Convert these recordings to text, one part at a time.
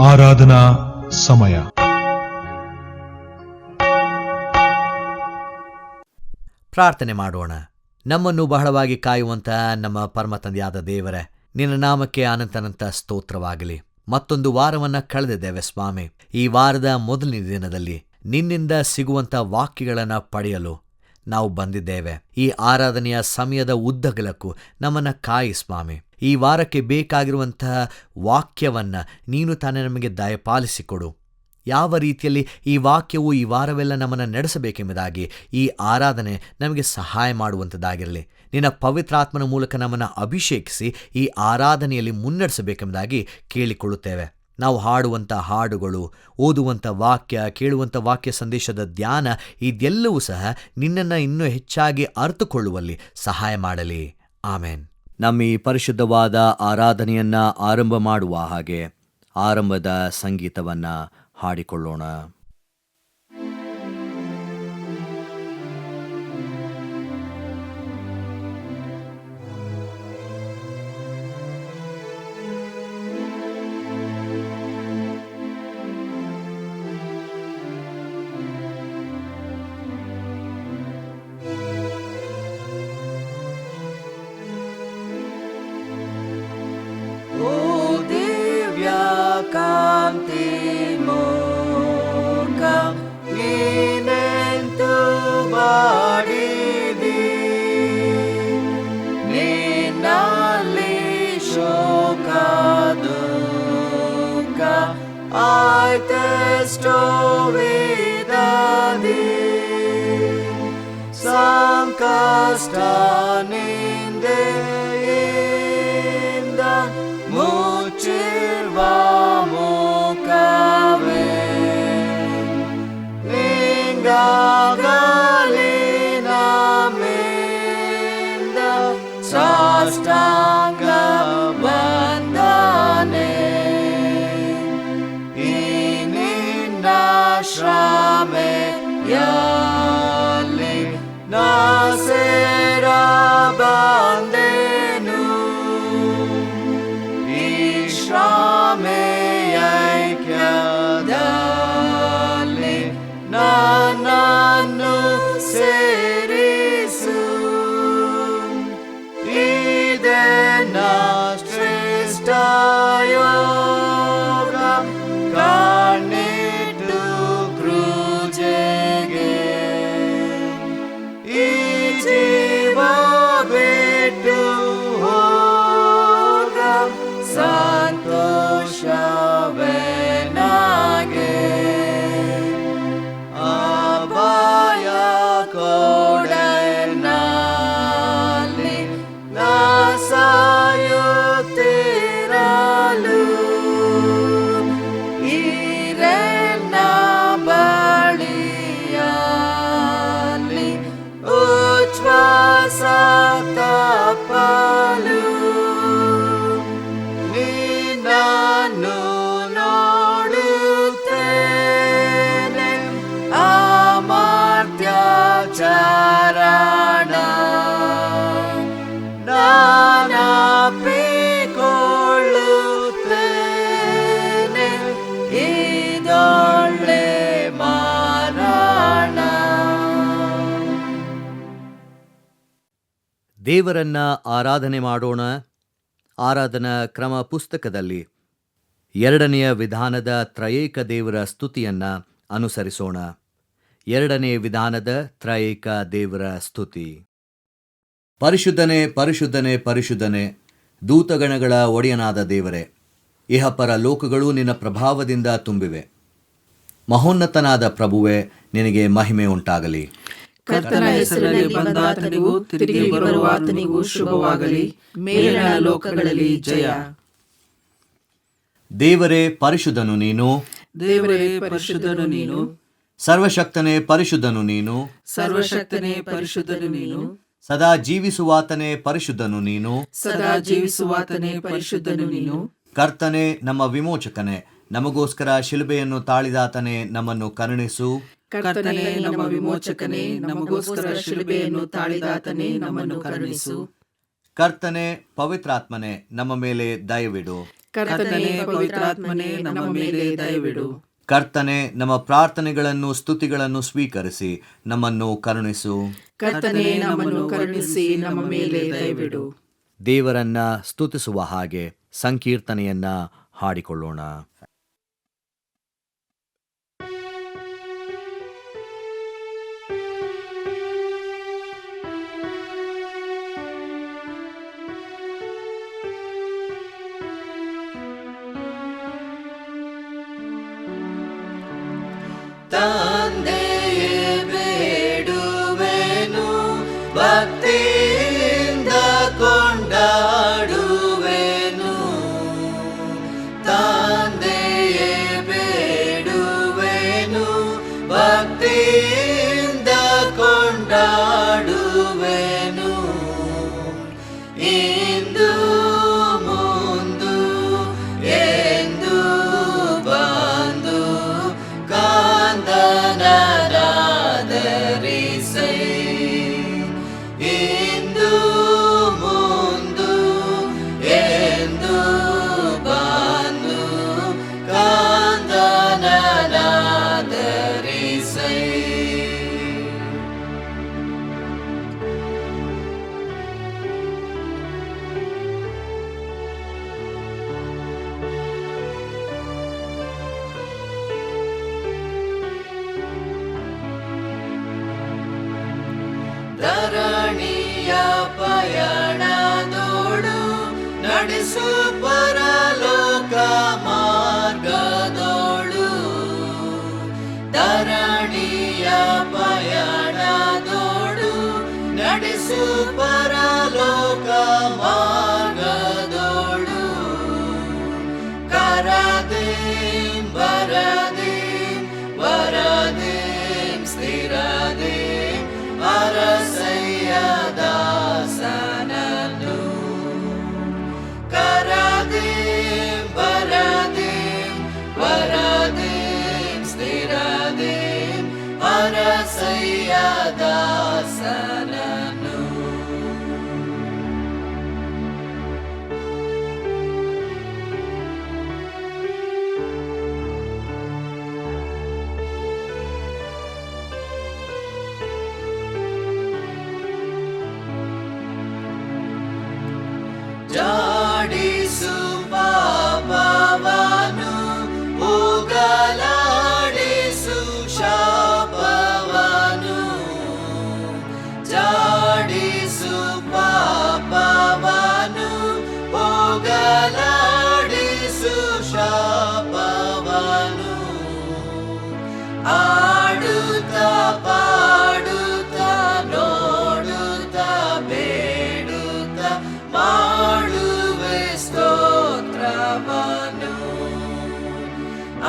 ಆರಾಧನಾ ಸಮಯ. ಪ್ರಾರ್ಥನೆ ಮಾಡೋಣ. ನಮ್ಮನ್ನು ಬಹಳವಾಗಿ ಕಾಯುವಂತಹ ನಮ್ಮ ಪರಮ ತಂದೆಯಾದ ದೇವರೇ, ನಿನ್ನ ನಾಮಕ್ಕೆ ಅನಂತನಂತ ಸ್ತೋತ್ರವಾಗಲಿ. ಮತ್ತೊಂದು ವಾರವನ್ನು ಕಳೆದಿದ್ದೇವೆ ಸ್ವಾಮಿ. ಈ ವಾರದ ಮೊದಲನೇ ದಿನದಲ್ಲಿ ನಿನ್ನಿಂದ ಸಿಗುವಂಥ ವಾಕ್ಯಗಳನ್ನು ಪಡೆಯಲು ನಾವು ಬಂದಿದ್ದೇವೆ. ಈ ಆರಾಧನೆಯ ಸಮಯದ ಉದ್ದಗಲಕ್ಕೂ ನಮ್ಮನ್ನು ಕಾಯಿ ಸ್ವಾಮಿ. ಈ ವಾರಕ್ಕೆ ಬೇಕಾಗಿರುವಂತಹ ವಾಕ್ಯವನ್ನು ನೀನು ತಾನೇ ನಮಗೆ ದಯಪಾಲಿಸಿಕೊಡು. ಯಾವ ರೀತಿಯಲ್ಲಿ ಈ ವಾಕ್ಯವು ಈ ವಾರವೆಲ್ಲ ನಮ್ಮನ್ನು ನಡೆಸಬೇಕೆಂಬುದಾಗಿ ಈ ಆರಾಧನೆ ನಮಗೆ ಸಹಾಯ ಮಾಡುವಂಥದ್ದಾಗಿರಲಿ. ನಿನ್ನ ಪವಿತ್ರಾತ್ಮನ ಮೂಲಕ ನಮ್ಮನ್ನು ಅಭಿಷೇಕಿಸಿ ಈ ಆರಾಧನೆಯಲ್ಲಿ ಮುನ್ನಡೆಸಬೇಕೆಂಬುದಾಗಿ ಕೇಳಿಕೊಳ್ಳುತ್ತೇವೆ. ನಾವು ಹಾಡುವಂಥ ಹಾಡುಗಳು, ಓದುವಂಥ ವಾಕ್ಯ, ಕೇಳುವಂಥ ವಾಕ್ಯ ಸಂದೇಶದ ಧ್ಯಾನ, ಇದೆಲ್ಲವೂ ಸಹ ನಿನ್ನನ್ನು ಇನ್ನೂ ಹೆಚ್ಚಾಗಿ ಅರ್ಥಕೊಳ್ಳುವಲ್ಲಿ ಸಹಾಯ ಮಾಡಲಿ. ಆಮೇನ್. ನಮ್ಮ ಈ ಪರಿಶುದ್ಧವಾದ ಆರಾಧನೆಯನ್ನು ಆರಂಭ ಮಾಡುವ ಹಾಗೆ ಆರಂಭದ ಸಂಗೀತವನ್ನು ಹಾಡಿಕೊಳ್ಳೋಣ. ಕಾಂತಿ ಮೋಕ ನೀನೆಂತು ಬಾಡಿದಿ, ನಿನ್ನಲ್ಲಿ ಶೋಕ ದುಃಖ ಆಯ್ತೆಷ್ಟೋ ವೇದದಿ, ಸಂಕಷ್ಟ ನಿಂದೆಯಿಂದ ಮುಚ್ಚಿರುವ ಮುಖವೇ ನಿಂಗಾಗಲಿ ನಮ್ಮಿಂದ ಸಾಷ್ಟಾಂಗ ವಂದನೆ. ಈ ನಿನ್ನ ಶ್ರಮೆಯಲ್ಲಿ ನಾ ಸೇರ ಬಂದೆನು, ಈ ಶ್ರಮೆಯೈಕ್ಯದಲ್ಲಿ ನನ್ನನ್ನು ಸೇರಿಸು. ಇದೇ ನಾ ಶ್ರೇಷ್ಠ ಯೋಗ, ಕಣ್ಣಿಟ್ಟು ಕ್ರೂಜೆಗೆ ಈ ಜೀವ ಬಿಟ್ಟು ಹೋಗ ಸಂತೋಷವೇ ನನಗೆ. ಅಭಯ ಕೊಡೆನಲ್ಲಿ ನಾ ಸಾಯುತ್ತಿರಲು, ಈರೆನ್ನ ಬಳಿಯಲ್ಲಿ ಉಚ್ಛ್ವಾಸ ತಪ್ಪಲು, ನಿನ್ನನ್ನು ನೋಡುತ್ತೇನೆ ಅಮರ್ತ್ಯ ಚರಣ. ನಾನಪ್ಪಿಕೊಳ್ಳುತ್ತೇನೆ ಇದೊಳ್ಳೆ ಮರಣ. ದೇವರನ್ನ ಆರಾಧನೆ ಮಾಡೋಣ. ಆರಾಧನಾ ಕ್ರಮ ಪುಸ್ತಕದಲ್ಲಿ 2ನೆಯ ವಿಧಾನದ ತ್ರಯೇಕ ದೇವರ ಸ್ತುತಿಯನ್ನು ಅನುಸರಿಸೋಣ. 2ನೇ ವಿಧಾನದ ತ್ರಯೇಕ ದೇವರ ಸ್ತುತಿ. ಪರಿಶುದ್ಧನೇ, ಪರಿಶುದ್ಧನೇ, ಪರಿಶುದ್ಧನೇ, ದೂತಗಣಗಳ ಒಡೆಯನಾದ ದೇವರೇ, ಇಹಪರ ಲೋಕಗಳು ನಿನ್ನ ಪ್ರಭಾವದಿಂದ ತುಂಬಿವೆ. ಮಹೋನ್ನತನಾದ ಪ್ರಭುವೇ, ನಿನಗೆ ಮಹಿಮೆ ಉಂಟಾಗಲಿ. ಕರ್ತನ ಹೆಸರಲ್ಲಿ ಬಂದಾತನಿಗೂ ತಿರುಗಿ ಬರುವಾತನಿಗೂ ಶುಭವಾಗಲಿ. ಮೇಲಿನ ಲೋಕಗಳಲ್ಲಿ ಜಯ. ದೇವರೇ ಪರಿಶುದ್ಧನು ನೀನು, ದೇವರೇ ಪರಿಶುದ್ಧನು ನೀನು, ಸರ್ವಶಕ್ತನೇ ಪರಿಶುದ್ಧನು ನೀನು, ಸರ್ವಶಕ್ತನೇ ಪರಿಶುದ್ಧನು ನೀನು, ಸದಾ ಜೀವಿಸುವಾತನೇ ಪರಿಶುದ್ಧನು ನೀನು, ಸದಾ ಜೀವಿಸುವಾತನೇ ಪರಿಶುದ್ಧನು ನೀನು. ಕರ್ತನೆ ನಮ್ಮ ವಿಮೋಚಕನೇ, ನಮಗೋಸ್ಕರ ಶಿಲುಬೆಯನ್ನು ತಾಳಿದಾತನೇ ನಮ್ಮನ್ನು ಕರುಣಿಸು. ಕರ್ತನೇ ನಮ್ಮ ವಿಮೋಚಕನೇ, ನಮಗೋಸ್ಕರ ಶಿಲುಬೆಯನ್ನು ತಾಳಿದಾತನೇ ನಮ್ಮನ್ನು ಕರುಣಿಸು. ಕರ್ತನೆ ಪವಿತ್ರಾತ್ಮನೇ, ನಮ್ಮ ಮೇಲೆ ದಯವಿಡು. ಕರ್ತನೇ ಪವಿತ್ರಾತ್ಮನೇ, ನಮ್ಮ ಮೇಲೆ ದಯವಿಡು. ಕರ್ತನೆ ನಮ್ಮ ಪ್ರಾರ್ಥನೆಗಳನ್ನು ಸ್ತುತಿಗಳನ್ನು ಸ್ವೀಕರಿಸಿ ನಮ್ಮನ್ನು ಕರುಣಿಸು. ಕರ್ತನೇ ನಮ್ಮನ್ನು ಕರುಣಿಸಿ ನಮ್ಮ ಮೇಲೆ ದಯವಿಡು. ದೇವರನ್ನ ಸ್ತುತಿಸುವ ಹಾಗೆ ಸಂಕೀರ್ತನೆಯನ್ನ ಹಾಡಿಕೊಳ್ಳೋಣ. ತಂದೆಯೇ ಬೇಡುವೆನು, ಭಕ್ತಿಯಿಂದ ಕೊಂಡಾಡುವೆನು. ತಂದೆಯೇ ಬೇಡುವೆನು, ಭಕ್ತಿಯಿಂದ ಕೊಂಡಾಡುವೆನು. ಇಂದು ಮುಂದು ಎಂದು ಬಂದು ಕಾಂದನರಾಧರಿಸೈ. ಇಂದು ಮುಂದು ಎಂದು ಬಂದು ಕಾಂದನರಾಧರಿಸೈ. ಧರಣಿಯ ಪಯಣದೋಳು ನಡೆಸು ಪರಲೋಕ ಮಾರ್ಗದೋಳು. ಧರಣಿಯ ಪಯಣದೋಳು ನಡೆಸು ಪರಲೋಕ ಮಾರ್ಗದೋಳು. ಕರದೇಂ ಬರದೇಂ ವರದೇಂ ಸ್ಥಿರದೇಂ ಅರಸಯ್ಯ ದಾಸನನು. ಕರದೇಂ ಬರದೇಂ ವರದೇಂ ಸ್ಥಿರದೇಂ ಅರಸಯ್ಯ ದಾಸನನು. ಜಾಡಿಸು ಪಾಪವನು, ಹೋಗಲಾಡಿಸು ಶಾಪವನು. ಜಾಡಿಸು ಪಾಪವನು, ಹೋಗಲಾಡಿಸು ಶಾಪವನು. ಆಡುತ್ತಾ ಪಾಡುತ್ತಾ ನೋಡುತ್ತಾ ಬೇಡುತ್ತಾ ಮಾಡುವೆ ಸ್ತೋತ್ರವನು.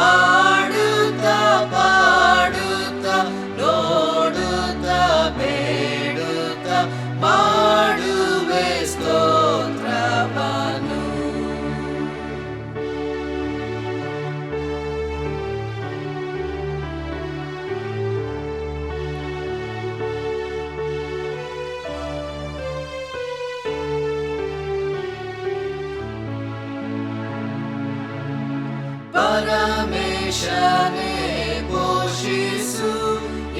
ಆಡುತ್ತಾ ಪಾಡುತ್ತಾ ನೋಡುತ್ತಾ ಬೇಡುತ್ತಾ ಮಾಡುವೆ ಸ್ತೋತ್ರವನು. ಪರಮೇಶನೇ ಪೋಷಿಸು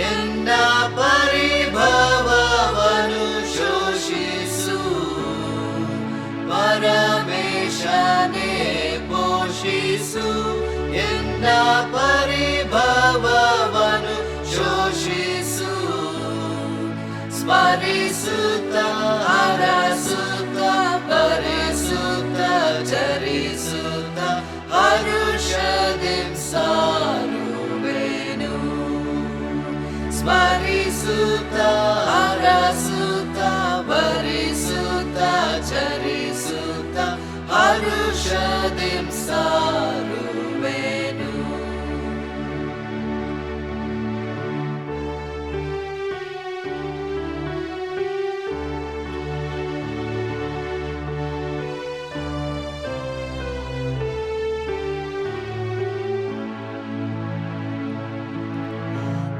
ಎನ್ನ ಪರಿಭವವನ್ನು ಶೋಷಿಸು. ಪರಮೇಶನೇ ಪೋಷಿಸು ಎನ್ನ ಪರಿಭವವನ್ನು ಶೋಷಿಸು. ಸ್ಮರಿಸುತ್ತ ಹರಸುತ್ತ ಭರಿಸುತ್ತ ಚರಿಸುತ್ತ ಹರುಷದಿಂ ಸಾರುವೆನು. ಸ್ಮರಿಸುತ್ತ ಹರಸುತ್ತ ಭರಿಸುತ್ತ ಚರಿಸುತ್ತ ಹರುಷದಿಂ ಸಾರುವೆನು.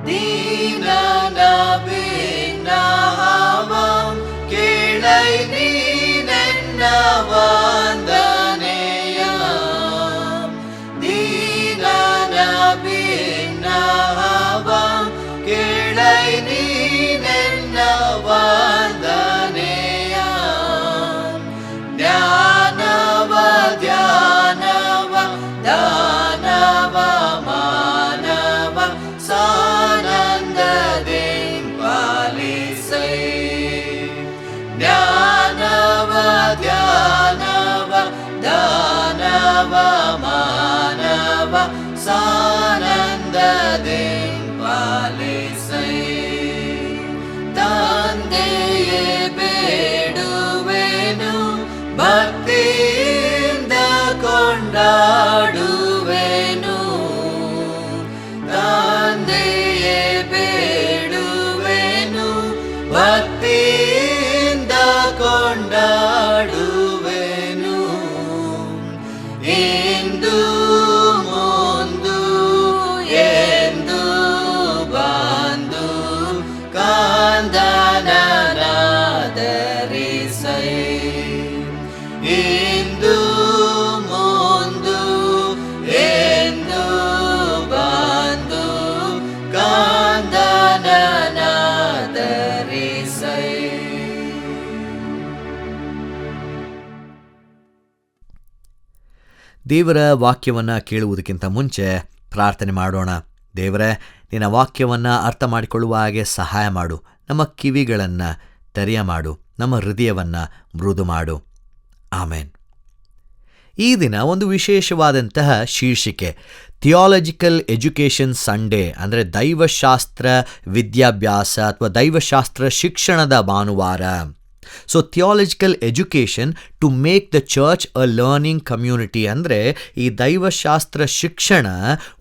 ದೀನನ ಭಿನ್ನವ ಕೇಳೈ ನೀನೆನ್ನ ವಂದನೆಯ. ದೀನನ ಭಿನ್ನವ ಕೇಳೈ ನೀನೆನ್ನ ವಂದನೆಯ. ಜ್ಞಾನವ ಧ್ಯಾನವ ದಾನವ ಮಾನವ ಸಾನಂದದಿಂ ಪಾಲಿಸೈ. ಜ್ಞಾನವ ಧ್ಯಾನವ ದಾನವ ಮಾನವ ಸಾನಂದದಿಂ ಪಾಲಿಸೈ. ತಂದೆಯೇ ಬೇಡುವೆನು ಭಕ್ತಿಯಿಂದ ಕೊಂಡಾಡುವೆನು. ತಂದೆಯೇ ಬೇಡುವೆನು ಭಕ್ತಿಯಿಂದ ಕೊಂಡಾಡುವೆನು. ಇಂದು ಮುಂದು ಎಂದು ಬಂದು ಕಾಂದನನಾದರಿಸೈ. ಇಂದು ಮುಂದು ಎಂದು ಬಂದು ಕಾಂದನನಾದರಿಸೈ. ದೇವರ ವಾಕ್ಯವನ್ನು ಕೇಳುವುದಕ್ಕಿಂತ ಮುಂಚೆ ಪ್ರಾರ್ಥನೆ ಮಾಡೋಣ. ದೇವರೇ, ನಿನ್ನ ವಾಕ್ಯವನ್ನು ಅರ್ಥ ಮಾಡಿಕೊಳ್ಳುವ ಹಾಗೆ ಸಹಾಯ ಮಾಡು. ನಮ್ಮ ಕಿವಿಗಳನ್ನು ತೆರೆಯ ಮಾಡು, ನಮ್ಮ ಹೃದಯವನ್ನು ಮೃದು ಮಾಡು. ಆಮೇನ್. ಈ ದಿನ ಒಂದು ವಿಶೇಷವಾದಂತಹ ಶೀರ್ಷಿಕೆ, ಥಿಯಾಲಜಿಕಲ್ ಎಜುಕೇಷನ್ ಸಂಡೇ, ಅಂದರೆ ದೈವಶಾಸ್ತ್ರ ವಿದ್ಯಾಭ್ಯಾಸ ಅಥವಾ ದೈವಶಾಸ್ತ್ರ ಶಿಕ್ಷಣದ ಭಾನುವಾರ. So theological education to make the church a learning community, ಅಂದರೆ ಈ ದೈವಶಾಸ್ತ್ರ ಶಿಕ್ಷಣ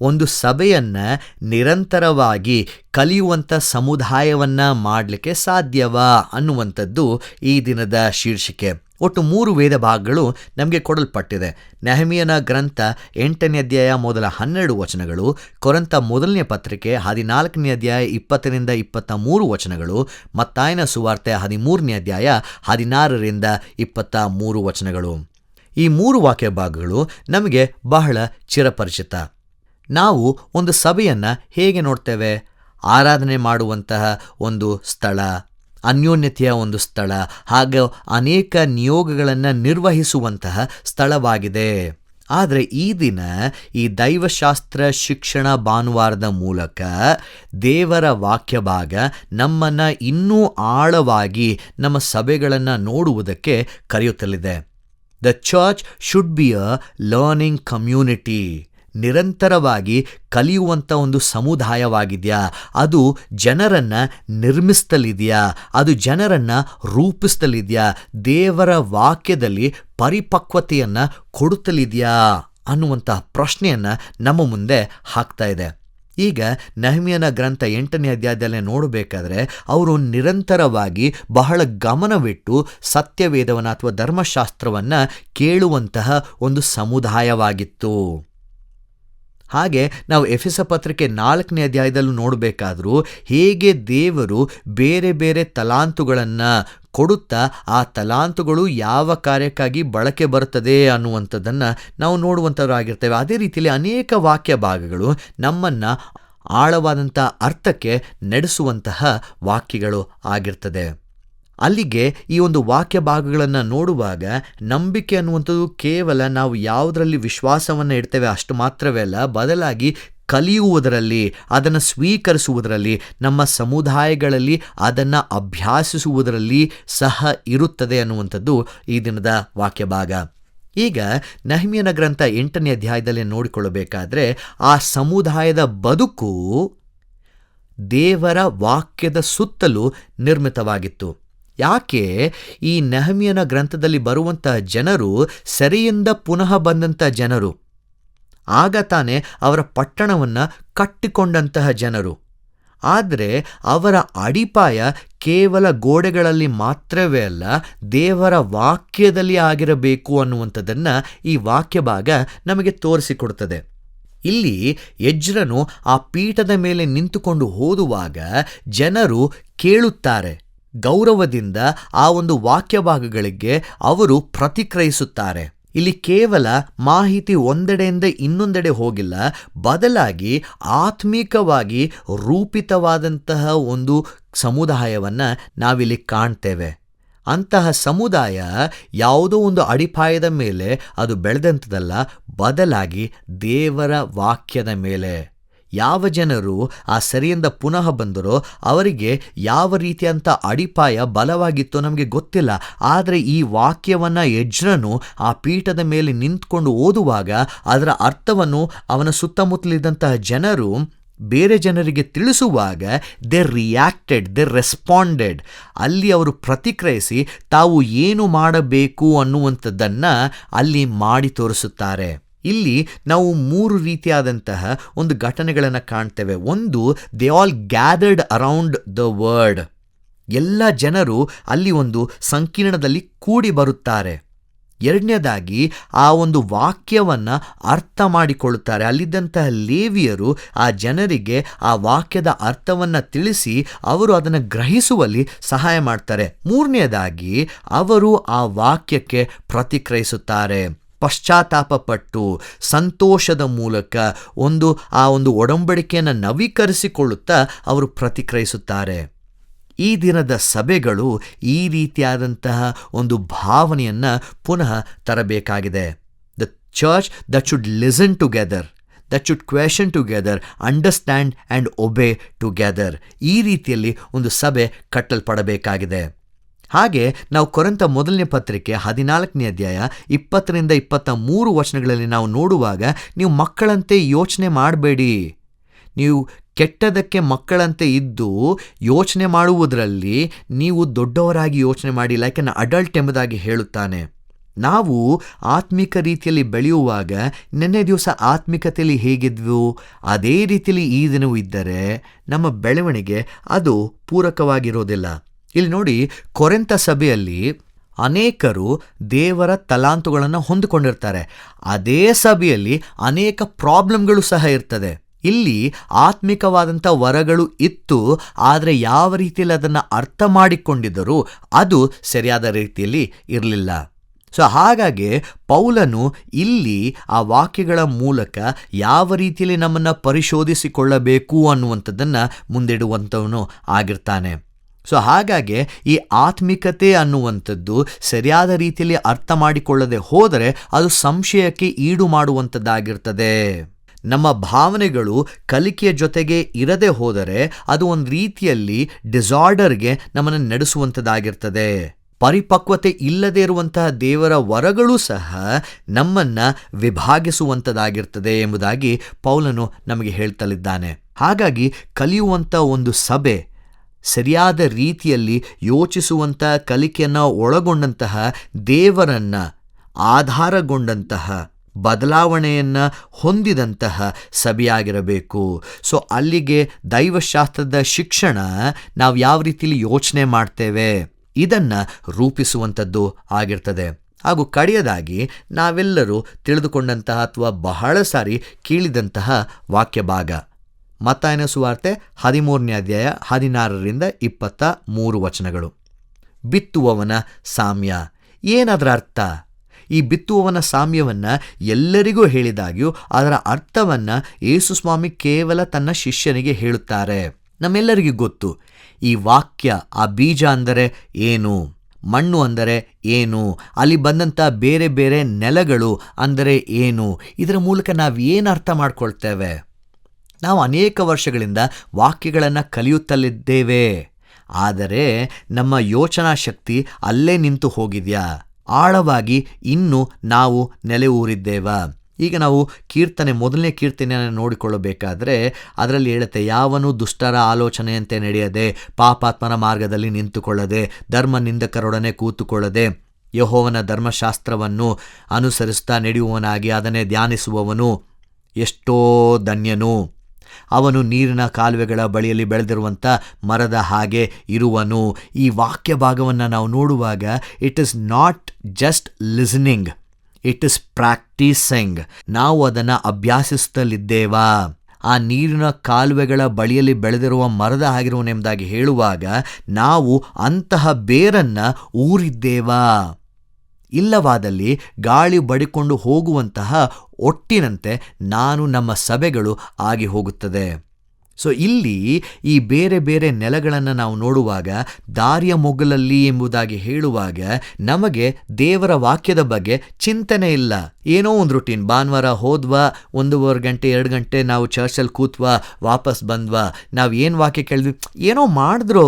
ಒಂದು ಸಭೆಯನ್ನು ನಿರಂತರವಾಗಿ ಕಲಿಯುವಂಥ ಸಮುದಾಯವನ್ನು ಮಾಡಲಿಕ್ಕೆ ಸಾಧ್ಯವಾ ಅನ್ನುವಂಥದ್ದು ಈ ದಿನದ ಶೀರ್ಷಿಕೆ. ಒಟ್ಟು 3 ವೇದ ಭಾಗಗಳು ನಮಗೆ ಕೊಡಲ್ಪಟ್ಟಿದೆ. ನೆಹೆಮೀಯನ ಗ್ರಂಥ 8ನೇ ಅಧ್ಯಾಯ ಮೊದಲ 12 ವಚನಗಳು, ಕೊರಿಂಥ ಮೊದಲನೇ ಪತ್ರಿಕೆ 14ನೇ ಅಧ್ಯಾಯ 20ರಿಂದ 23 ವಚನಗಳು, ಮತ್ತಾಯನ ಸುವಾರ್ತೆ 13ನೇ ಅಧ್ಯಾಯ 16ರಿಂದ 23 ವಚನಗಳು. ಈ 3 ವಾಕ್ಯ ಭಾಗಗಳು ನಮಗೆ ಬಹಳ ಚಿರಪರಿಚಿತ. ನಾವು ಒಂದು ಸಭೆಯನ್ನು ಹೇಗೆ ನೋಡ್ತೇವೆ? ಆರಾಧನೆ ಮಾಡುವಂತಹ ಒಂದು ಸ್ಥಳ, ಅನ್ಯೋನ್ಯತೆಯ ಒಂದು ಸ್ಥಳ, ಹಾಗೂ ಅನೇಕ ನಿಯೋಗಗಳನ್ನು ನಿರ್ವಹಿಸುವಂತಹ ಸ್ಥಳವಾಗಿದೆ. ಆದರೆ ಈ ದಿನ ಈ ದೈವಶಾಸ್ತ್ರ ಶಿಕ್ಷಣ ಭಾನುವಾರದ ಮೂಲಕ ದೇವರ ವಾಕ್ಯ ಭಾಗ ನಮ್ಮನ್ನು ಇನ್ನೂ ಆಳವಾಗಿ ನಮ್ಮ ಸಭೆಗಳನ್ನು ನೋಡುವುದಕ್ಕೆ ಕರೆಯುತ್ತಲಿದೆ. The church should be a learning community. ನಿರಂತರವಾಗಿ ಕಲಿಯುವಂಥ ಒಂದು ಸಮುದಾಯವಾಗಿದೆಯಾ? ಅದು ಜನರನ್ನು ನಿರ್ಮಿಸ್ತಲಿದೆಯಾ? ಅದು ಜನರನ್ನು ರೂಪಿಸ್ತಲಿದೆಯಾ? ದೇವರ ವಾಕ್ಯದಲ್ಲಿ ಪರಿಪಕ್ವತೆಯನ್ನು ಕೊಡುತ್ತಲಿದೆಯಾ ಅನ್ನುವಂಥ ಪ್ರಶ್ನೆಯನ್ನು ನಮ್ಮ ಮುಂದೆ ಹಾಕ್ತಾ ಇದೆ. ಈಗ ನೆಹೆಮೀಯನ ಗ್ರಂಥ 8ನೇ ಅಧ್ಯಾಯದಲ್ಲೇ ನೋಡಬೇಕಾದ್ರೆ ಅವರು ನಿರಂತರವಾಗಿ ಬಹಳ ಗಮನವಿಟ್ಟು ಸತ್ಯವೇದವನ್ನು ಅಥವಾ ಧರ್ಮಶಾಸ್ತ್ರವನ್ನು ಕೇಳುವಂತಹ ಒಂದು ಸಮುದಾಯವಾಗಿತ್ತು. ಹಾಗೆ ನಾವು ಎಫೆಸ ಪತ್ರಿಕೆ 4ನೇ ಅಧ್ಯಾಯದಲ್ಲೂ ನೋಡಬೇಕಾದ್ರೂ ಹೇಗೆ ದೇವರು ಬೇರೆ ಬೇರೆ ತಲಾಂತುಗಳನ್ನು ಕೊಡುತ್ತಾ ಆ ತಲಾಂತುಗಳು ಯಾವ ಕಾರ್ಯಕ್ಕಾಗಿ ಬಳಕೆ ಬರುತ್ತದೆ ಅನ್ನುವಂಥದ್ದನ್ನು ನಾವು ನೋಡುವಂಥವರಾಗಿರ್ತೇವೆ. ಅದೇ ರೀತಿಯಲ್ಲಿ ಅನೇಕ ವಾಕ್ಯ ಭಾಗಗಳು ನಮ್ಮನ್ನು ಆಳವಾದಂಥ ಅರ್ಥಕ್ಕೆ ನಡೆಸುವಂತಹ ವಾಕ್ಯಗಳು ಆಗಿರ್ತದೆ. ಅಲ್ಲಿಗೆ ಈ ಒಂದು ವಾಕ್ಯ ಭಾಗಗಳನ್ನು ನೋಡುವಾಗ ನಂಬಿಕೆ ಅನ್ನುವಂಥದ್ದು ಕೇವಲ ನಾವು ಯಾವುದರಲ್ಲಿ ವಿಶ್ವಾಸವನ್ನು ಇಡ್ತೇವೆ ಅಷ್ಟು ಮಾತ್ರವೇ ಅಲ್ಲ, ಬದಲಾಗಿ ಕಲಿಯುವುದರಲ್ಲಿ, ಅದನ್ನು ಸ್ವೀಕರಿಸುವುದರಲ್ಲಿ, ನಮ್ಮ ಸಮುದಾಯಗಳಲ್ಲಿ ಅದನ್ನು ಅಭ್ಯಾಸಿಸುವುದರಲ್ಲಿ ಸಹ ಇರುತ್ತದೆ ಅನ್ನುವಂಥದ್ದು ಈ ದಿನದ ವಾಕ್ಯ ಭಾಗ. ಈಗ ನೆಹೆಮೀಯನ ಗ್ರಂಥ 8ನೇ ಅಧ್ಯಾಯದಲ್ಲಿ ನೋಡಿಕೊಳ್ಳಬೇಕಾದ್ರೆ ಆ ಸಮುದಾಯದ ಬದುಕು ದೇವರ ವಾಕ್ಯದ ಸುತ್ತಲೂ ನಿರ್ಮಿತವಾಗಿತ್ತು. ಯಾಕೆ? ಈ ನೆಹೆಮೀಯನ ಗ್ರಂಥದಲ್ಲಿ ಬರುವಂತಹ ಜನರು ಸೆರೆಯಿಂದ ಪುನಃ ಬಂದಂಥ ಜನರು, ಆಗ ತಾನೇ ಅವರ ಪಟ್ಟಣವನ್ನು ಕಟ್ಟಿಕೊಂಡಂತಹ ಜನರು. ಆದರೆ ಅವರ ಅಡಿಪಾಯ ಕೇವಲ ಗೋಡೆಗಳಲ್ಲಿ ಮಾತ್ರವೇ ಅಲ್ಲ, ದೇವರ ವಾಕ್ಯದಲ್ಲಿ ಆಗಿರಬೇಕು ಅನ್ನುವಂಥದ್ದನ್ನು ಈ ವಾಕ್ಯ ಭಾಗ ನಮಗೆ ತೋರಿಸಿಕೊಡ್ತದೆ. ಇಲ್ಲಿ ಎಜ್ರನು ಆ ಪೀಠದ ಮೇಲೆ ನಿಂತುಕೊಂಡು ಓದುವಾಗ ಜನರು ಕೇಳುತ್ತಾರೆ. ಗೌರವದಿಂದ ಆ ಒಂದು ವಾಕ್ಯ ಭಾಗಗಳಿಗೆ ಅವರು ಪ್ರತಿಕ್ರಿಯಿಸುತ್ತಾರೆ. ಇಲ್ಲಿ ಕೇವಲ ಮಾಹಿತಿ ಒಂದೆಡೆಯಿಂದ ಇನ್ನೊಂದೆಡೆ ಹೋಗಿಲ್ಲ, ಬದಲಾಗಿ ಆತ್ಮಿಕವಾಗಿ ರೂಪಿತವಾದಂತಹ ಒಂದು ಸಮುದಾಯವನ್ನು ನಾವಿಲ್ಲಿ ಕಾಣ್ತೇವೆ. ಅಂತಹ ಸಮುದಾಯ ಯಾವುದೋ ಒಂದು ಅಡಿಪಾಯದ ಮೇಲೆ ಅದು ಬೆಳೆದಂಥದ್ದಲ್ಲ, ಬದಲಾಗಿ ದೇವರ ವಾಕ್ಯದ ಮೇಲೆ. ಯಾವ ಜನರು ಆ ಸೆರೆಯಿಂದ ಪುನಃ ಬಂದರೋ ಅವರಿಗೆ ಯಾವ ರೀತಿಯಂಥ ಅಡಿಪಾಯ ಬಲವಾಗಿತ್ತೋ ನಮಗೆ ಗೊತ್ತಿಲ್ಲ. ಆದರೆ ಈ ವಾಕ್ಯವನ್ನು ಎಜ್ರನು ಆ ಪೀಠದ ಮೇಲೆ ನಿಂತ್ಕೊಂಡು ಓದುವಾಗ ಅದರ ಅರ್ಥವನ್ನು ಅವನ ಸುತ್ತಮುತ್ತಲಿದ್ದಂತಹ ಜನರು ಬೇರೆ ಜನರಿಗೆ ತಿಳಿಸುವಾಗ ದೇ ರಿಯಾಕ್ಟೆಡ್, ದೇ ರೆಸ್ಪಾಂಡೆಡ್. ಅಲ್ಲಿ ಅವರು ಪ್ರತಿಕ್ರಿಯಿಸಿ ತಾವು ಏನು ಮಾಡಬೇಕು ಅನ್ನುವಂಥದ್ದನ್ನು ಅಲ್ಲಿ ಮಾಡಿ ತೋರಿಸುತ್ತಾರೆ. ಇಲ್ಲಿ ನಾವು 3 ರೀತಿಯಾದಂತಹ ಒಂದು ಘಟನೆಗಳನ್ನು ಕಾಣ್ತೇವೆ. ಒಂದು, they all gathered around the word. ಎಲ್ಲ ಜನರು ಅಲ್ಲಿ ಒಂದು ಸಂಕೀರ್ಣದಲ್ಲಿ ಕೂಡಿ ಬರುತ್ತಾರೆ. ಎರಡನೇದಾಗಿ ಆ ಒಂದು ವಾಕ್ಯವನ್ನು ಅರ್ಥ ಮಾಡಿಕೊಳ್ಳುತ್ತಾರೆ. ಅಲ್ಲಿದ್ದಂತಹ ಲೇವಿಯರು ಆ ಜನರಿಗೆ ಆ ವಾಕ್ಯದ ಅರ್ಥವನ್ನು ತಿಳಿಸಿ ಅವರು ಅದನ್ನು ಗ್ರಹಿಸುವಲ್ಲಿ ಸಹಾಯ ಮಾಡ್ತಾರೆ. ಮೂರನೇದಾಗಿ ಅವರು ಆ ವಾಕ್ಯಕ್ಕೆ ಪ್ರತಿಕ್ರಿಯಿಸುತ್ತಾರೆ. ಪಶ್ಚಾತ್ತಾಪಪಟ್ಟು ಸಂತೋಷದ ಮೂಲಕ ಆ ಒಂದು ಒಡಂಬಡಿಕೆಯನ್ನು ನವೀಕರಿಸಿಕೊಳ್ಳುತ್ತಾ ಅವರು ಪ್ರತಿಕ್ರಿಯಿಸುತ್ತಾರೆ. ಈ ದಿನದ ಸಭೆಗಳು ಈ ರೀತಿಯಾದಂತಹ ಒಂದು ಭಾವನೆಯನ್ನು ಪುನಃ ತರಬೇಕಾಗಿದೆ. The church that should listen together, that should question together, understand and obey together. ಈ ರೀತಿಯಲ್ಲಿ ಒಂದು ಸಭೆ ಕಟ್ಟಲ್ಪಡಬೇಕಾಗಿದೆ. ಹಾಗೆ ನಾವು ಕೊರಿಂಥ ಮೊದಲನೇ ಪತ್ರಿಕೆ 14ನೇ ಅಧ್ಯಾಯ 20-23 ವಚನಗಳಲ್ಲಿ ನಾವು ನೋಡುವಾಗ, ನೀವು ಮಕ್ಕಳಂತೆ ಯೋಚನೆ ಮಾಡಬೇಡಿ, ನೀವು ಕೆಟ್ಟದಕ್ಕೆ ಮಕ್ಕಳಂತೆ ಇದ್ದು ಯೋಚನೆ ಮಾಡುವುದರಲ್ಲಿ ನೀವು ದೊಡ್ಡವರಾಗಿ ಯೋಚನೆ ಮಾಡಿ, ಲೈಕ್ ಅನ್ ಅಡಲ್ಟ್ ಎಂಬುದಾಗಿ ಹೇಳುತ್ತಾನೆ. ನಾವು ಆತ್ಮಿಕ ರೀತಿಯಲ್ಲಿ ಬೆಳೆಯುವಾಗ ನಿನ್ನೆ ದಿವಸ ಆತ್ಮಿಕತೆಯಲ್ಲಿ ಹೇಗಿದ್ವು ಅದೇ ರೀತಿಯಲ್ಲಿ ಈ ದಿನವೂ ಇದ್ದರೆ ನಮ್ಮ ಬೆಳವಣಿಗೆ ಅದು ಪೂರಕವಾಗಿರೋದಿಲ್ಲ. ಇಲ್ಲಿ ನೋಡಿ, ಕೊರಿಂಥ ಸಭೆಯಲ್ಲಿ ಅನೇಕರು ದೇವರ ತಲಾಂತುಗಳನ್ನು ಹೊಂದಿಕೊಂಡಿರ್ತಾರೆ. ಅದೇ ಸಭೆಯಲ್ಲಿ ಅನೇಕ ಪ್ರಾಬ್ಲಮ್ಗಳು ಸಹ ಇರ್ತದೆ. ಇಲ್ಲಿ ಆತ್ಮಿಕವಾದಂಥ ವರಗಳು ಇತ್ತು, ಆದರೆ ಯಾವ ರೀತಿಯಲ್ಲಿ ಅದನ್ನು ಅರ್ಥ ಮಾಡಿಕೊಂಡಿದ್ದರೂ ಅದು ಸರಿಯಾದ ರೀತಿಯಲ್ಲಿ ಇರಲಿಲ್ಲ. ಸೊ ಹಾಗಾಗಿ ಪೌಲನು ಇಲ್ಲಿ ಆ ವಾಕ್ಯಗಳ ಮೂಲಕ ಯಾವ ರೀತಿಯಲ್ಲಿ ನಮ್ಮನ್ನು ಪರಿಶೋಧಿಸಿಕೊಳ್ಳಬೇಕು ಅನ್ನುವಂಥದ್ದನ್ನು ಮುಂದಿಡುವಂಥವನು ಆಗಿರ್ತಾನೆ. ಸೊ ಹಾಗಾಗಿ ಈ ಆತ್ಮಿಕತೆ ಅನ್ನುವಂಥದ್ದು ಸರಿಯಾದ ರೀತಿಯಲ್ಲಿ ಅರ್ಥ ಮಾಡಿಕೊಳ್ಳದೆ ಹೋದರೆ ಅದು ಸಂಶಯಕ್ಕೆ ಈಡು ಮಾಡುವಂಥದ್ದಾಗಿರ್ತದೆ. ನಮ್ಮ ಭಾವನೆಗಳು ಕಲಿಕೆಯ ಜೊತೆಗೆ ಇರದೆ ಹೋದರೆ ಅದು ಒಂದು ರೀತಿಯಲ್ಲಿ ಡಿಸಾರ್ಡರ್ಗೆ ನಮ್ಮನ್ನು ನಡೆಸುವಂಥದ್ದಾಗಿರ್ತದೆ. ಪರಿಪಕ್ವತೆ ಇಲ್ಲದೆ ಇರುವಂತಹ ದೇವರ ವರಗಳು ಸಹ ನಮ್ಮನ್ನು ವಿಭಾಗಿಸುವಂಥದ್ದಾಗಿರ್ತದೆ ಎಂಬುದಾಗಿ ಪೌಲನು ನಮಗೆ ಹೇಳ್ತಲಿದ್ದಾನೆ. ಹಾಗಾಗಿ ಕಲಿಯುವಂಥ ಒಂದು ಸಭೆ ಸರಿಯಾದ ರೀತಿಯಲ್ಲಿ ಯೋಚಿಸುವಂಥ ಕಲಿಕೆಯನ್ನು ಒಳಗೊಂಡಂತಹ, ದೇವರನ್ನು ಆಧಾರಗೊಂಡಂತಹ, ಬದಲಾವಣೆಯನ್ನು ಹೊಂದಿದಂತಹ ಸಭೆಯಾಗಿರಬೇಕು. ಸೊ ಅಲ್ಲಿಗೆ ದೈವಶಾಸ್ತ್ರದ ಶಿಕ್ಷಣ ನಾವು ಯಾವ ರೀತಿಯಲ್ಲಿ ಯೋಚನೆ ಮಾಡ್ತೇವೆ ಇದನ್ನು ರೂಪಿಸುವಂಥದ್ದು ಆಗಿರ್ತದೆ. ಹಾಗೂ ಕಡೆಯದಾಗಿ ನಾವೆಲ್ಲರೂ ತಿಳಿದುಕೊಂಡಂತಹ ಅಥವಾ ಬಹಳ ಸಾರಿ ಕೇಳಿದಂತಹ ವಾಕ್ಯ ಭಾಗ ಮತ್ತಾಯನ ಸುವಾರ್ತೆ 13ನೇ ಅಧ್ಯಾಯ 16-23 ವಚನಗಳು. ಬಿತ್ತುವವನ ಸಾಮ್ಯ. ಏನದರ ಅರ್ಥ? ಈ ಬಿತ್ತುವವನ ಸಾಮ್ಯವನ್ನು ಎಲ್ಲರಿಗೂ ಹೇಳಿದಾಗ್ಯೂ ಅದರ ಅರ್ಥವನ್ನು ಯೇಸುಸ್ವಾಮಿ ಕೇವಲ ತನ್ನ ಶಿಷ್ಯನಿಗೆ ಹೇಳುತ್ತಾರೆ. ನಮ್ಮೆಲ್ಲರಿಗೂ ಗೊತ್ತು ಈ ವಾಕ್ಯ, ಆ ಬೀಜ ಅಂದರೆ ಏನು, ಮಣ್ಣು ಅಂದರೆ ಏನು, ಅಲ್ಲಿ ಬಂದಂಥ ಬೇರೆ ಬೇರೆ ನೆಲಗಳು ಅಂದರೆ ಏನು, ಇದರ ಮೂಲಕ ನಾವು ಏನು ಅರ್ಥ ಮಾಡ್ಕೊಳ್ತೇವೆ. ನಾವು ಅನೇಕ ವರ್ಷಗಳಿಂದ ವಾಕ್ಯಗಳನ್ನು ಕಲಿಯುತ್ತಲಿದ್ದೇವೆ, ಆದರೆ ನಮ್ಮ ಯೋಚನಾ ಶಕ್ತಿ ಅಲ್ಲೇ ನಿಂತು ಹೋಗಿದೆಯಾ? ಆಳವಾಗಿ ಇನ್ನೂ ನಾವು ನೆಲೆ ಊರಿದ್ದೇವಾ? ಈಗ ನಾವು ಮೊದಲನೇ ಕೀರ್ತನೆಯನ್ನು ನೋಡಿಕೊಳ್ಳಬೇಕಾದ್ರೆ ಅದರಲ್ಲಿ ಹೇಳುತ್ತೆ, ಯಾವನು ದುಷ್ಟರ ಆಲೋಚನೆಯಂತೆ ನಡೆಯದೆ, ಪಾಪಾತ್ಮನ ಮಾರ್ಗದಲ್ಲಿ ನಿಂತುಕೊಳ್ಳದೆ, ಧರ್ಮ ನಿಂದಕರೊಡನೆ ಕೂತುಕೊಳ್ಳದೆ, ಯೆಹೋವನ ಧರ್ಮಶಾಸ್ತ್ರವನ್ನು ಅನುಸರಿಸ್ತಾ ನಡೆಯುವವನಾಗಿ ಅದನ್ನೇ ಧ್ಯಾನಿಸುವವನು ಎಷ್ಟೋ ಧನ್ಯನು. ಅವನು ನೀರಿನ ಕಾಲುವೆಗಳ ಬಳಿಯಲ್ಲಿ ಬೆಳೆದಿರುವಂಥ ಮರದ ಹಾಗೆ ಇರುವನು. ಈ ವಾಕ್ಯ ಭಾಗವನ್ನು ನಾವು ನೋಡುವಾಗ it is not just listening, it is practising. ನಾವು ಅದನ್ನು ಅಭ್ಯಾಸಿಸುತ್ತಲಿದ್ದೇವಾ? ಆ ನೀರಿನ ಕಾಲುವೆಗಳ ಬಳಿಯಲ್ಲಿ ಬೆಳೆದಿರುವ ಮರದ ಆಗಿರುವನೆಂಬುದಾಗಿ ಹೇಳುವಾಗ ನಾವು ಅಂತಹ ಬೇರನ್ನು ಊರಿದ್ದೇವಾ? ಇಲ್ಲವಾದಲ್ಲಿ ಗಾಳಿ ಬಡಿಕೊಂಡು ಹೋಗುವಂತಹ ಒಟ್ಟಿನಂತೆ ನಮ್ಮ ಸಭೆಗಳು ಆಗಿ ಹೋಗುತ್ತದೆ. ಸೊ ಇಲ್ಲಿ ಈ ಬೇರೆ ಬೇರೆ ನೆಲಗಳನ್ನು ನಾವು ನೋಡುವಾಗ ದಾರಿಯ ಮೊಗಲಲ್ಲಿ ಎಂಬುದಾಗಿ ಹೇಳುವಾಗ ನಮಗೆ ದೇವರ ವಾಕ್ಯದ ಬಗ್ಗೆ ಚಿಂತನೆ ಇಲ್ಲ. ಏನೋ ಒಂದು ರೂಟೀನ್, ಭಾನುವಾರ ಹೋದ್ವಾ, 1.5 ಗಂಟೆ 2 ಗಂಟೆ ನಾವು ಚರ್ಚಲ್ಲಿ ಕೂತ್ವಾ, ವಾಪಸ್ ಬಂದ್ವಾ, ನಾವು ಏನು ವಾಕ್ಯ ಕೇಳಿದ್ವಿ, ಏನೋ ಮಾಡಿದ್ರು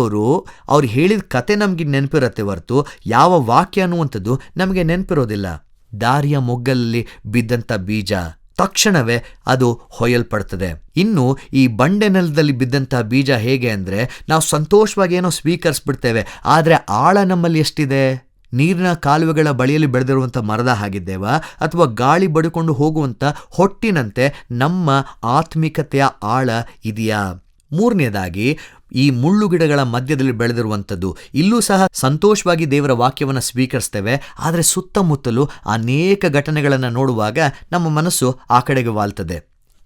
ಅವ್ರು ಹೇಳಿದ ಕತೆ ನಮಗೆ ನೆನಪಿರುತ್ತೆ ಹೊರತು ಯಾವ ವಾಕ್ಯ ಅನ್ನುವಂಥದ್ದು ನಮಗೆ ನೆನಪಿರೋದಿಲ್ಲ. ದಾರಿಯ ಮೊಗ್ಗಲ್ಲಿ ಬಿದ್ದಂಥ ಬೀಜ ತಕ್ಷಣವೇ ಅದು ಹೊಯ್ಯಲ್ಪಡ್ತದೆ. ಇನ್ನು ಈ ಬಂಡೆ ನೆಲದಲ್ಲಿ ಬಿದ್ದಂತಹ ಬೀಜ ಹೇಗೆ ಅಂದರೆ, ನಾವು ಸಂತೋಷವಾಗಿ ಏನೋ ಸ್ವೀಕರಿಸ್ಬಿಡ್ತೇವೆ, ಆದರೆ ಆಳ ನಮ್ಮಲ್ಲಿ ಎಷ್ಟಿದೆ? ನೀರಿನ ಕಾಲುವೆಗಳ ಬಳಿಯಲ್ಲಿ ಬೆಳೆದಿರುವಂಥ ಮರದ ಹಾಗಿದ್ದೇವಾ, ಅಥವಾ ಗಾಳಿ ಬಡಿಕೊಂಡು ಹೋಗುವಂಥ ಹೊಟ್ಟಿನಂತೆ ನಮ್ಮ ಆತ್ಮಿಕತೆಯ ಆಳ ಇದೆಯಾ? ಮೂರನೇದಾಗಿ, ಈ ಮುಳ್ಳು ಗಿಡಗಳ ಮಧ್ಯದಲ್ಲಿ ಬೆಳೆದಿರುವಂಥದ್ದು, ಇಲ್ಲೂ ಸಹ ಸಂತೋಷವಾಗಿ ದೇವರ ವಾಕ್ಯವನ್ನು ಸ್ವೀಕರಿಸ್ತೇವೆ, ಆದರೆ ಸುತ್ತಮುತ್ತಲೂ ಅನೇಕ ಘಟನೆಗಳನ್ನು ನೋಡುವಾಗ ನಮ್ಮ ಮನಸ್ಸು ಆ ಕಡೆಗೆ ವಾಲ್ತದೆ.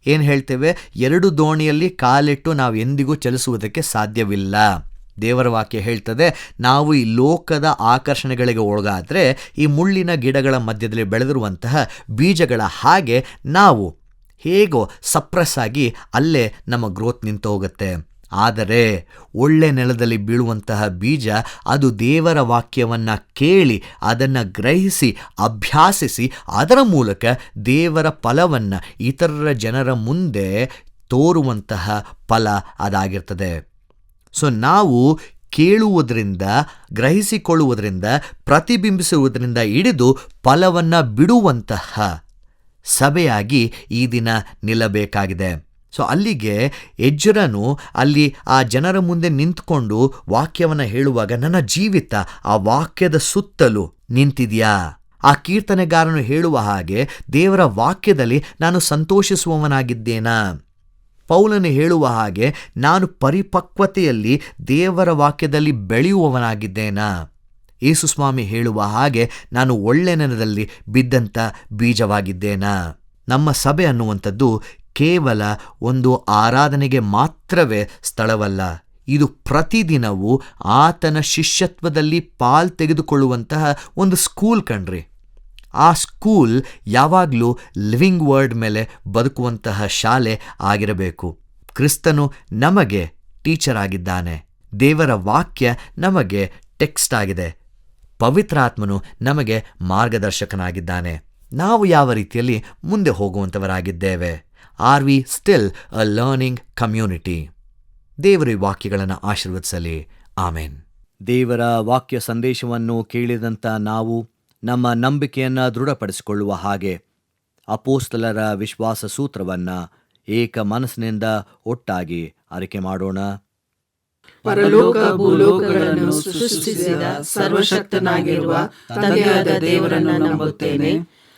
ಏನು ಹೇಳ್ತೇವೆ? 2 ದೋಣಿಯಲ್ಲಿ ಕಾಲಿಟ್ಟು ನಾವು ಎಂದಿಗೂ ಚಲಿಸುವುದಕ್ಕೆ ಸಾಧ್ಯವಿಲ್ಲ. ದೇವರ ವಾಕ್ಯ ಹೇಳ್ತದೆ, ನಾವು ಈ ಲೋಕದ ಆಕರ್ಷಣೆಗಳಿಗೆ ಒಳಗಾದರೆ ಈ ಮುಳ್ಳಿನ ಗಿಡಗಳ ಮಧ್ಯದಲ್ಲಿ ಬೆಳೆದಿರುವಂತಹ ಬೀಜಗಳ ಹಾಗೆ ನಾವು ಹೇಗೋ ಸಪ್ರೆಸ್ ಆಗಿ ಅಲ್ಲೇ ನಮ್ಮ ಗ್ರೋತ್ ನಿಂತು ಹೋಗುತ್ತೆ. ಆದರೆ ಒಳ್ಳೆ ನೆಲದಲ್ಲಿ ಬೀಳುವಂತಹ ಬೀಜ, ಅದು ದೇವರ ವಾಕ್ಯವನ್ನು ಕೇಳಿ ಅದನ್ನು ಗ್ರಹಿಸಿ ಅಭ್ಯಾಸಿಸಿ ಅದರ ಮೂಲಕ ದೇವರ ಫಲವನ್ನು ಇತರರ ಜನರ ಮುಂದೆ ತೋರುವಂತಹ ಫಲ ಅದಾಗಿರ್ತದೆ. ಸೊ ನಾವು ಕೇಳುವುದರಿಂದ, ಗ್ರಹಿಸಿಕೊಳ್ಳುವುದರಿಂದ, ಪ್ರತಿಬಿಂಬಿಸುವುದರಿಂದ ಹಿಡಿದು ಫಲವನ್ನು ಬಿಡುವಂತಹ ಸಭೆಯಾಗಿ ಈ ದಿನ ನಿಲ್ಲಬೇಕಾಗಿದೆ. ಸೊ ಅಲ್ಲಿಗೆ ಎಜ್ರನು ಅಲ್ಲಿ ಆ ಜನರ ಮುಂದೆ ನಿಂತ್ಕೊಂಡು ವಾಕ್ಯವನ್ನು ಹೇಳುವಾಗ ನನ್ನ ಜೀವಿತ ಆ ವಾಕ್ಯದ ಸುತ್ತಲೂ ನಿಂತಿದೆಯಾ? ಆ ಕೀರ್ತನೆಗಾರನು ಹೇಳುವ ಹಾಗೆ ದೇವರ ವಾಕ್ಯದಲ್ಲಿ ನಾನು ಸಂತೋಷಿಸುವವನಾಗಿದ್ದೇನಾ? ಪೌಲನು ಹೇಳುವ ಹಾಗೆ ನಾನು ಪರಿಪಕ್ವತೆಯಲ್ಲಿ ದೇವರ ವಾಕ್ಯದಲ್ಲಿ ಬೆಳೆಯುವವನಾಗಿದ್ದೇನಾ? ಯೇಸುಸ್ವಾಮಿ ಹೇಳುವ ಹಾಗೆ ನಾನು ಒಳ್ಳೆ ನೆಲದಲ್ಲಿ ಬಿದ್ದಂಥ ಬೀಜವಾಗಿದ್ದೇನಾ? ನಮ್ಮ ಸಭೆ ಅನ್ನುವಂಥದ್ದು ಕೇವಲ ಒಂದು ಆರಾಧನೆಗೆ ಮಾತ್ರವೇ ಸ್ಥಳವಲ್ಲ. ಇದು ಪ್ರತಿದಿನವೂ ಆತನ ಶಿಷ್ಯತ್ವದಲ್ಲಿ ಪಾಲ್ ತೆಗೆದುಕೊಳ್ಳುವಂತಹ ಒಂದು ಸ್ಕೂಲ್ ಕಣ್ರಿ. ಆ ಸ್ಕೂಲ್ ಯಾವಾಗಲೂ ಲಿವಿಂಗ್ ವರ್ಡ್ ಮೇಲೆ ಬದುಕುವಂತಹ ಶಾಲೆ ಆಗಿರಬೇಕು. ಕ್ರಿಸ್ತನು ನಮಗೆ ಟೀಚರ್ ಆಗಿದ್ದಾನೆ. ದೇವರ ವಾಕ್ಯ ನಮಗೆ ಟೆಕ್ಸ್ಟ್ ಆಗಿದೆ. ಪವಿತ್ರಾತ್ಮನು ನಮಗೆ ಮಾರ್ಗದರ್ಶಕನಾಗಿದ್ದಾನೆ. ನಾವು ಯಾವ ರೀತಿಯಲ್ಲಿ ಮುಂದೆ ಹೋಗುವಂಥವರಾಗಿದ್ದೇವೆ? Are we still a learning community? ದೇವರ ವಾಕ್ಯಗಳನ್ನು ಆಶೀರ್ವದಿಸಲಿ. ಆಮೇನ್. ದೇವರ ವಾಕ್ಯ ಸಂದೇಶವನ್ನು ಕೇಳಿದಂಥ ನಾವು ನಮ್ಮ ನಂಬಿಕೆಯನ್ನು ದೃಢಪಡಿಸಿಕೊಳ್ಳುವ ಹಾಗೆ ಅಪೋಸ್ತಲರ ವಿಶ್ವಾಸ ಸೂತ್ರವನ್ನು ಏಕ ಮನಸ್ಸಿನಿಂದ ಒಟ್ಟಾಗಿ ಅರಿಕೆ ಮಾಡೋಣ. ಪರಲೋಕ ಭೂಲೋಕಗಳನ್ನು ಸೃಷ್ಟಿಸಿದ ಸರ್ವಶಕ್ತನಾಗಿರುವ ತಂದೆಯಾದ ದೇವರನ್ನು ನಂಬುತ್ತೇನೆ.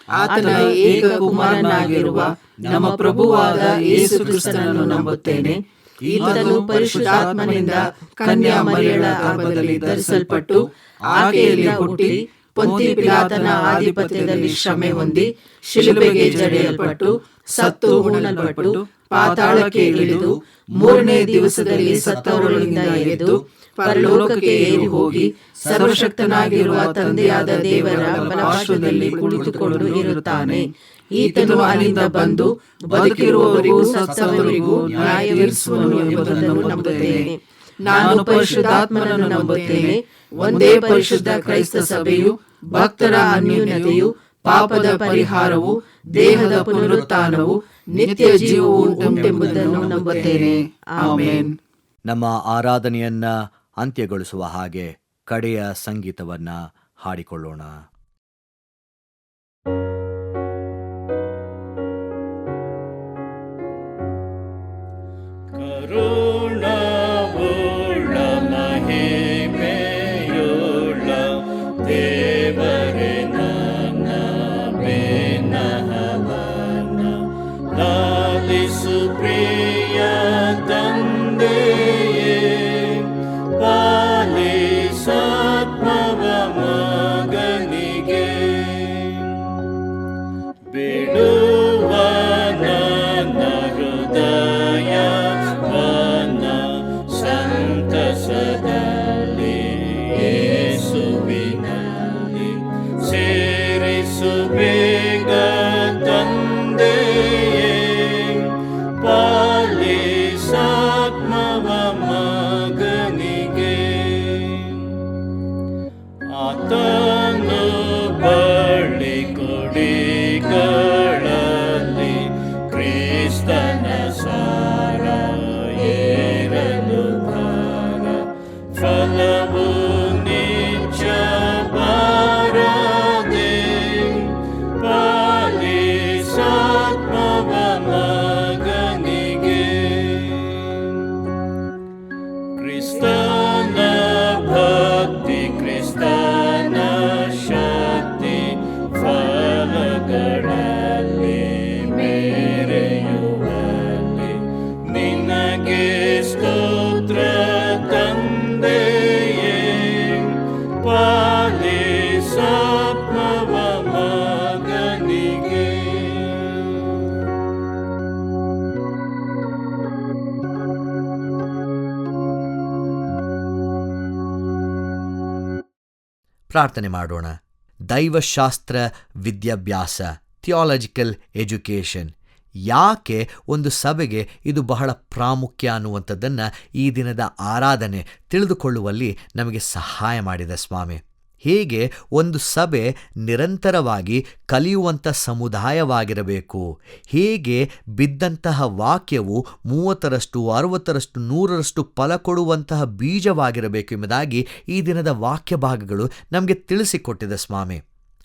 ಆತನ ಏಕ ಕುಮಾರನಾಗಿರುವ ನಮ್ಮ ಪ್ರಭುವಾದ ಯೇಸು ಕ್ರಿಸ್ತನನ್ನು ನಂಬುತ್ತೇನೆ. ಈತನು ಪರಿಶುದ್ಧಾತ್ಮನಿಂದ ಕನ್ಯಾ ಮರಿಯಳ ಗರ್ಭದಲ್ಲಿ ಧರಿಸಲ್ಪಟ್ಟು ಆಕೆಯಲ್ಲಿ ಹುಟ್ಟಿ ಪೊಂತಿ ಪಿಲಾತನ ಆಧಿಪತ್ಯದಲ್ಲಿ ಶ್ರಮೆ ಹೊಂದಿ ಶಿಲುಬೆಗೆ ಜಡಿಯಲ್ಪಟ್ಟು ಸತ್ತು ಹೂಣಲ್ಪಟ್ಟು ಪಾತಾಳಕ್ಕೆ ಇಳಿದು 3ನೇ ದಿವಸದಲ್ಲಿ ಸತ್ತವರೊಳಗಿಂದ ಎದ್ದು ಪರಲೋಕಕ್ಕೆ ಏರಿ ಹೋಗಿ ಸರ್ವಶಕ್ತನಾಗಿರುವ ತಂದೆಯಾದ ದೇವರ ಬಲಪಾರ್ಶ್ವದಲ್ಲಿ ಕುಳಿತುಕೊಂಡು ಇರುತ್ತಾನೆ. ಈತನು ಅಲ್ಲಿಂದ ಬಂದು ಬದುಕಿರುವವರಿಗೂ ಸತ್ತವರಿಗೂ ನ್ಯಾಯ ತೀರಿಸುವನು ಎಂಬುದನ್ನು ನಂಬುತ್ತೇನೆ. ನಾನು ಪರಿಶುದ್ಧಾತ್ಮನನ್ನು ನಂಬುತ್ತೇನೆ. ಒಂದೇ ಪರಿಶುದ್ಧ ಕ್ರೈಸ್ತ ಸಭೆಯು, ಭಕ್ತರ ಅನ್ಯೋನ್ಯತೆಯು, ಪಾಪದ ಪರಿಹಾರವು, ದೇಹದ ಪುನರುತ್ಥಾನವು, ನಿತ್ಯ ಜೀವವು ಉಂಟೆಂಬುದನ್ನು ನಂಬುತ್ತೇನೆ. ಆಮೆನ್. ನಮ್ಮ ಆರಾಧನೆಯನ್ನ ಅಂತ್ಯಗೊಳಿಸುವ ಹಾಗೆ ಕಡೆಯ ಸಂಗೀತವನ್ನ ಹಾಡಿಕೊಳ್ಳೋಣ. ಪಾಲಿಸಾತ್ಮವ ಮಗನೇ ಪ್ರಾರ್ಥನೆ ಮಾಡೋಣ. ದೈವಶಾಸ್ತ್ರ ವಿದ್ಯಾಭ್ಯಾಸ, ಥಿಯಾಲಜಿಕಲ್ ಎಜುಕೇಷನ್, ಯಾಕೆ ಒಂದು ಸಭೆಗೆ ಇದು ಬಹಳ ಪ್ರಾಮುಖ್ಯ ಅನ್ನುವಂಥದ್ದನ್ನು ಈ ದಿನದ ಆರಾಧನೆ ತಿಳಿದುಕೊಳ್ಳುವಲ್ಲಿ ನಮಗೆ ಸಹಾಯ ಮಾಡಿದೆ ಸ್ವಾಮಿ. ಹೇಗೆ ಒಂದು ಸಭೆ ನಿರಂತರವಾಗಿ ಕಲಿಯುವಂಥ ಸಮುದಾಯವಾಗಿರಬೇಕು, ಹೇಗೆ ಬಿದ್ದಂತಹ ವಾಕ್ಯವು 30ರಷ್ಟು 60ರಷ್ಟು 100ರಷ್ಟು ಫಲ ಕೊಡುವಂತಹ ಬೀಜವಾಗಿರಬೇಕು ಎಂಬುದಾಗಿ ಈ ದಿನದ ವಾಕ್ಯ ಭಾಗಗಳು ನಮಗೆ ತಿಳಿಸಿಕೊಟ್ಟಿದೆ ಸ್ವಾಮಿ.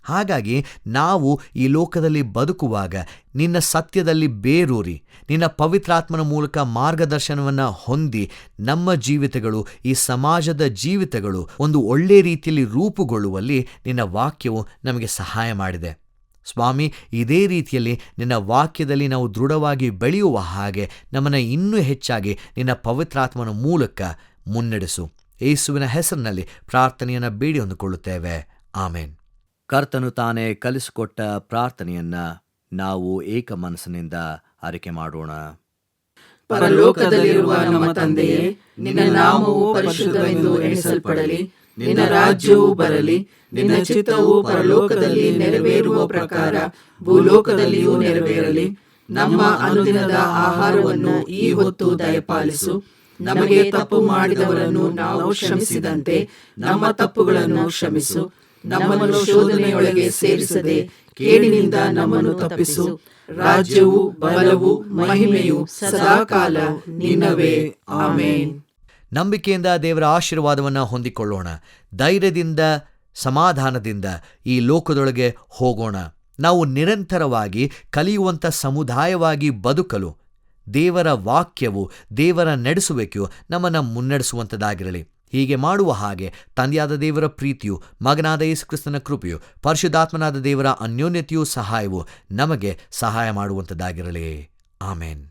ಹಾಗಾಗಿ ನಾವು ಈ ಲೋಕದಲ್ಲಿ ಬದುಕುವಾಗ ನಿನ್ನ ಸತ್ಯದಲ್ಲಿ ಬೇರೂರಿ ನಿನ್ನ ಪವಿತ್ರಾತ್ಮನ ಮೂಲಕ ಮಾರ್ಗದರ್ಶನವನ್ನು ಹೊಂದಿ ನಮ್ಮ ಜೀವಿತಗಳು, ಈ ಸಮಾಜದ ಜೀವಿತಗಳು ಒಂದು ಒಳ್ಳೆ ರೀತಿಯಲ್ಲಿ ರೂಪುಗೊಳ್ಳುವಲ್ಲಿ ನಿನ್ನ ವಾಕ್ಯವು ನಮಗೆ ಸಹಾಯ ಮಾಡಿದೆ ಸ್ವಾಮಿ. ಇದೇ ರೀತಿಯಲ್ಲಿ ನಿನ್ನ ವಾಕ್ಯದಲ್ಲಿ ನಾವು ದೃಢವಾಗಿ ಬೆಳೆಯುವ ಹಾಗೆ ನಮ್ಮನ್ನು ಇನ್ನೂ ಹೆಚ್ಚಾಗಿ ನಿನ್ನ ಪವಿತ್ರಾತ್ಮನ ಮೂಲಕ ಮುನ್ನಡೆಸು. ಯೇಸುವಿನ ಹೆಸರಿನಲ್ಲಿ ಪ್ರಾರ್ಥನೆಯನ್ನು ಬೇಡಿ ಹೊಂದಿಕೊಳ್ಳುತ್ತೇವೆ, ಆಮೇನ್. ಕರ್ತನು ತಾನೇ ಕಲಿಸಿಕೊಟ್ಟ ಪ್ರಾರ್ಥನೆಯನ್ನ ನಾವು ಏಕ ಮನಸ್ಸಿನಿಂದ ಆರೈಕೆ ಮಾಡೋಣ. ಪರಲೋಕದಲ್ಲಿರುವ ನಮ್ಮ ತಂದೆಯೇ, ನಿನ್ನ ನಾಮವು ಪರಿಶುದ್ಧವೆಂದು ಎಣಿಸಲ್ಪಡಲಿ. ನಿನ್ನ ರಾಜ್ಯವು ಬರಲಿ. ನಿನ್ನ ಚಿತ್ತವು ಪರಲೋಕದಲ್ಲಿ ನೆರವೇರುವ ಪ್ರಕಾರ ಭೂಲೋಕದಲ್ಲಿಯೂ ನೆರವೇರಲಿ. ನಮ್ಮ ಅನುದಿನದ ಆಹಾರವನ್ನು ಈ ಹೊತ್ತು ದಯಪಾಲಿಸು. ನಮಗೆ ತಪ್ಪು ಮಾಡಿದವರನ್ನು ನಾವು ಕ್ಷಮಿಸಿದಂತೆ ನಮ್ಮ ತಪ್ಪುಗಳನ್ನು ಕ್ಷಮಿಸು. ನಮ್ಮನ್ನು ಶೋಧನೆಯೊಳಗೆ ಸೇರಿಸದೆ ಕೇಡಿನಿಂದ ನಮ್ಮನ್ನು ತಪ್ಪಿಸು. ರಾಜ್ಯವು ಬಲವು ಮಹಿಮೆಯು ಸದಾಕಾಲ ನಿನ್ನವೇ, ಆಮೇನ್. ನಂಬಿಕೆಯಿಂದ ದೇವರ ಆಶೀರ್ವಾದವನ್ನು ಹೊಂದಿಕೊಳ್ಳೋಣ. ಧೈರ್ಯದಿಂದ ಸಮಾಧಾನದಿಂದ ಈ ಲೋಕದೊಳಗೆ ಹೋಗೋಣ. ನಾವು ನಿರಂತರವಾಗಿ ಕಲಿಯುವಂಥ ಸಮುದಾಯವಾಗಿ ಬದುಕಲು ದೇವರ ವಾಕ್ಯವು, ದೇವರ ನಡೆಸುವಿಕೆಯು ನಮ್ಮನ್ನು ಮುನ್ನಡೆಸುವಂಥದ್ದಾಗಿರಲಿ. ಹೀಗೆ ಮಾಡುವ ಹಾಗೆ ತಂದೆಯಾದ ದೇವರ ಪ್ರೀತಿಯು, ಮಗನಾದ ಯೇಸು ಕ್ರಿಸ್ತನ ಕೃಪೆಯು, ಪರಿಶುದ್ಧಾತ್ಮನಾದ ದೇವರ ಅನ್ಯೋನ್ಯತೆಯೂ ಸಹಾಯವು ನಮಗೆ ಸಹಾಯ ಮಾಡುವಂಥದ್ದಾಗಿರಲಿ, ಆಮೇನ್.